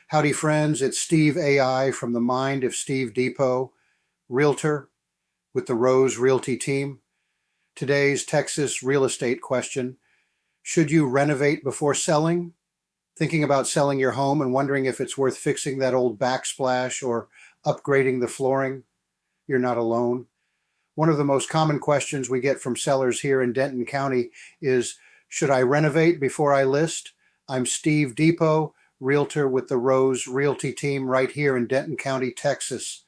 Howdy friends, it's Steve AI from the mind of Steve Depoe, Realtor with the Rose Realty Team. Today's Texas real estate question: should you renovate before selling? Thinking about selling your home and wondering if it's worth fixing that old backsplash or upgrading the flooring? You're not alone. One of the most common questions we get from sellers here in Denton County is, should I renovate before I list? I'm Steve Depoe, Realtor with the Rose Realty Team right here in Denton County, Texas.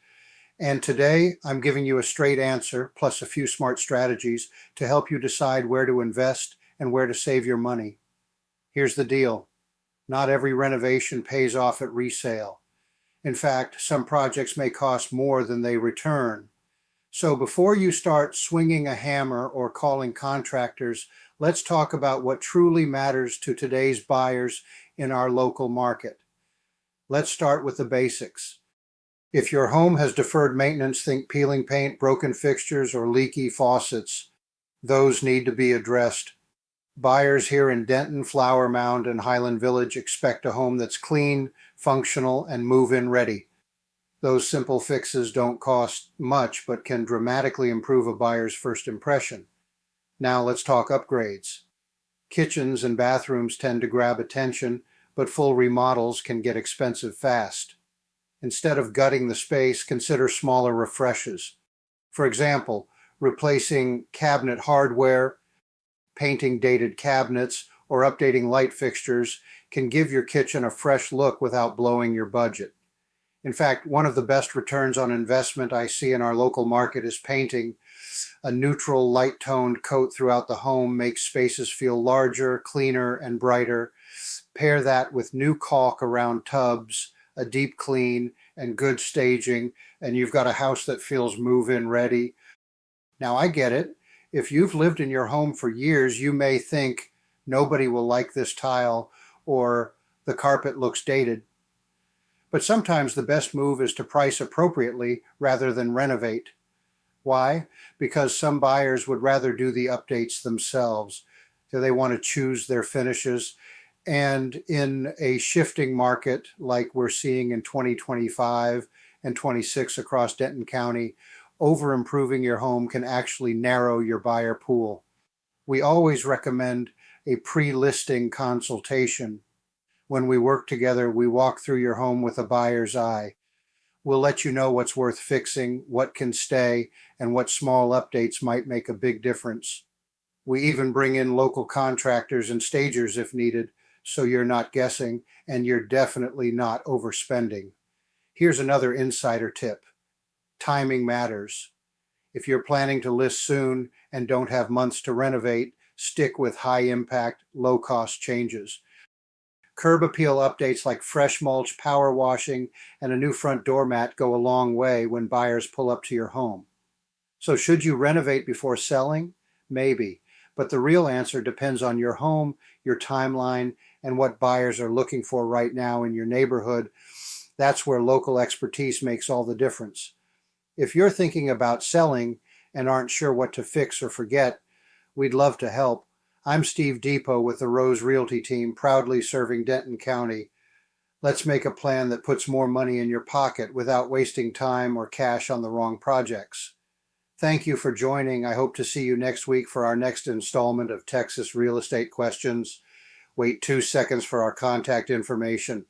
And today I'm giving you a straight answer plus a few smart strategies to help you decide where to invest and where to save your money. Here's the deal. Not every renovation pays off at resale. In fact, some projects may cost more than they return. So before you start swinging a hammer or calling contractors, let's talk about what truly matters to today's buyers in our local market. Let's start with the basics. If your home has deferred maintenance, think peeling paint, broken fixtures, or leaky faucets. Those need to be addressed. Buyers here in Denton, Mound, and Highland Village expect a home that's clean, functional, and move-in ready. Those simple fixes don't cost much, but can dramatically improve a buyer's first impression. Now let's talk upgrades. Kitchens and bathrooms tend to grab attention, but full remodels can get expensive fast. Instead of gutting the space, consider smaller refreshes. For example, replacing cabinet hardware, painting dated cabinets, or updating light fixtures can give your kitchen a fresh look without blowing your budget. In fact, one of the best returns on investment I see in our local market is painting. A neutral, light-toned coat throughout the home makes spaces feel larger, cleaner, and brighter. Pair that with new caulk around tubs, a deep clean, and good staging, and you've got a house that feels move-in ready. Now, I get it. If you've lived in your home for years, you may think nobody will like this tile or the carpet looks dated. But sometimes the best move is to price appropriately rather than renovate. Why? Because some buyers would rather do the updates themselves. So they want to choose their finishes. And in a shifting market like we're seeing in 2025 and 26 across Denton County, over-improving your home can actually narrow your buyer pool. We always recommend a pre-listing consultation. When we work together, we walk through your home with a buyer's eye. We'll let you know what's worth fixing, what can stay, and what small updates might make a big difference. We even bring in local contractors and stagers if needed, so you're not guessing and you're definitely not overspending. Here's another insider tip. Timing matters. If you're planning to list soon and don't have months to renovate, stick with high-impact, low-cost changes. Curb appeal updates like fresh mulch, power washing, and a new front doormat go a long way when buyers pull up to your home. So should you renovate before selling? Maybe. But the real answer depends on your home, your timeline, and what buyers are looking for right now in your neighborhood. That's where local expertise makes all the difference. If you're thinking about selling and aren't sure what to fix or forget, we'd love to help. I'm Steve Depoe with the Rose Realty Team, proudly serving Denton County. Let's make a plan that puts more money in your pocket without wasting time or cash on the wrong projects. Thank you for joining. I hope to see you next week for our next installment of Texas Real Estate Questions. Wait 2 seconds for our contact information.